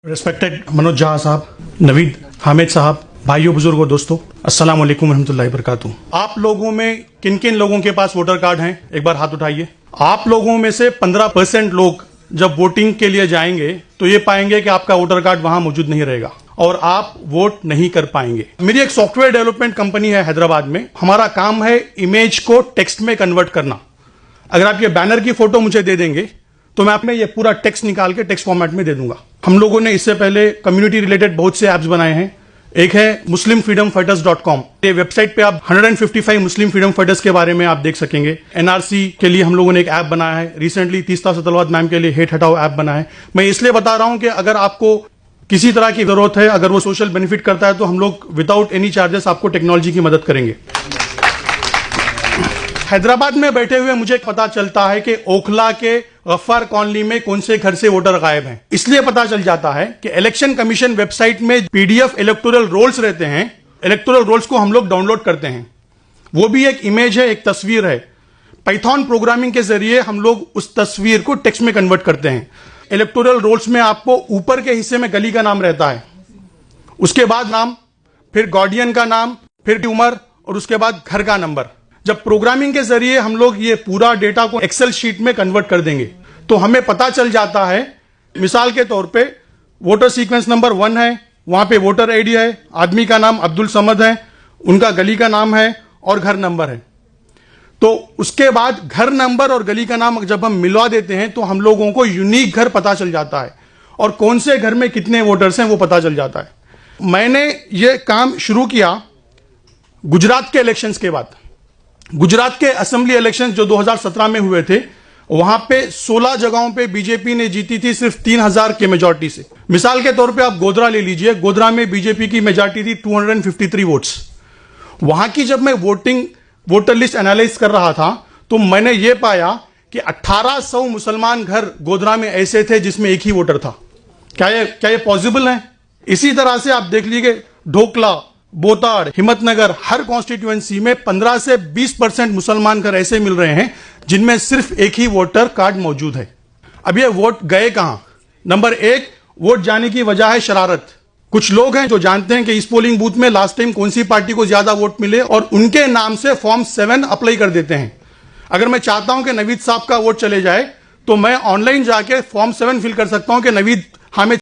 Respected Manoj Jha साहब, नवीद हामिद साहब, भाइयों बुजुर्गों दोस्तों, अस्सलाम वालेकुम रहमतुल्लाहि वबरकातुहू। आप लोगों में किन किन लोगों के पास वोटर कार्ड हैं, एक बार हाथ उठाइए। आप लोगों में से 15% लोग जब वोटिंग के लिए जाएंगे तो ये पाएंगे कि आपका वोटर कार्ड वहां मौजूद नहीं रहेगा और आप वोट नहीं कर पाएंगे। मेरी एक सॉफ्टवेयर डेवलपमेंट कंपनी है हैदराबाद में। हमारा काम है इमेज को टेक्स्ट में कन्वर्ट करना। अगर आप ये बैनर की फोटो मुझे दे देंगे तो मैं आप में ये पूरा टेक्स्ट निकाल के टेक्स्ट फॉर्मेट में दे दूंगा। हम लोगों ने इससे पहले कम्युनिटी रिलेटेड बहुत से ऐप्स बनाए हैं। एक है muslimfreedomfighters.com। ये वेबसाइट पे आप 155 मुस्लिम फ्रीडम फाइटर्स के बारे में आप देख सकेंगे। एनआरसी के लिए हम लोगों ने एक ऐप बनाया है। रिसेंटली तीस्ता सतलवाद मैम के लिए हेट हटाओ ऐप बना है। मैं इसलिए बता रहा हूं कि अगर आपको किसी तरह की जरूरत है, अगर वो सोशल बेनिफिट करता है, तो हम लोग विदाउट एनी चार्जेस आपको टेक्नोलॉजी की मदद करेंगे। हैदराबाद में बैठे हुए मुझे पता चलता है कि ओखला के गफ्फार कॉलोनी में कौन से घर से वोटर गायब हैं। इसलिए पता चल जाता है कि इलेक्शन कमीशन वेबसाइट में पीडीएफ इलेक्टोरल रोल्स रहते हैं। इलेक्टोरल रोल्स को हम लोग डाउनलोड करते हैं। वो भी एक इमेज है, एक तस्वीर है। पाइथन प्रोग्रामिंग के जरिए हम लोग उस तस्वीर को टेक्स्ट में कन्वर्ट करते हैं। इलेक्टोरल रोल्स में आपको ऊपर के हिस्से में गली का नाम रहता है, उसके बाद नाम, फिर गार्डियन का नाम, फिर उम्र और उसके बाद घर का नंबर। जब प्रोग्रामिंग के जरिए हम लोग ये पूरा डेटा को एक्सेल शीट में कन्वर्ट कर देंगे तो हमें पता चल जाता है, मिसाल के तौर पे वोटर सीक्वेंस नंबर 1 है, वहां पे वोटर आईडी है, आदमी का नाम अब्दुल समद है, उनका गली का नाम है और घर नंबर है। तो उसके बाद घर नंबर और गली का नाम जब हम मिलवा देते हैं तो हम लोगों को यूनिक घर पता चल जाता है और कौन से घर में कितने वोटर्स हैं वो पता चल जाता है। मैंने ये काम शुरू किया गुजरात के इलेक्शंस के बाद। गुजरात के असेंबली इलेक्शंस जो 2017 में हुए थे, वहां पे 16 जगहों पे बीजेपी ने जीती थी सिर्फ 3000 के मेजॉरिटी से। मिसाल के तौर पे आप गोधरा ले लीजिए। गोधरा में बीजेपी की मेजॉरिटी थी 253 वोट्स। वहां की जब मैं वोटर लिस्ट एनालाइज कर रहा था तो मैंने ये पाया कि 1800 मुसलमान घर गोधरा में ऐसे थे जिसमें एक ही वोटर था। क्या ये पॉसिबल है? इसी तरह से आप देख लीजिए ढोकला, बोताड़, हिम्मतनगर, हर कॉन्स्टिट्यूएंसी में 15 से 20% मुसलमान घर ऐसे मिल रहे हैं जिनमें सिर्फ एक ही वोटर कार्ड मौजूद है। अब ये वोट गए कहां? नंबर 1, वोट जाने की वजह है शरारत। कुछ लोग हैं जो जानते हैं कि इस पोलिंग बूथ में लास्ट टाइम कौन सी पार्टी को ज्यादा वोट मिले और उनके नाम से फॉर्म 7 अप्लाई कर देते हैं। अगर मैं चाहता हूं कि नवीद साहब का वोट चले जाए तो मैं ऑनलाइन जाके फॉर्म 7 फिल कर सकता हूं कि नवीद हामिद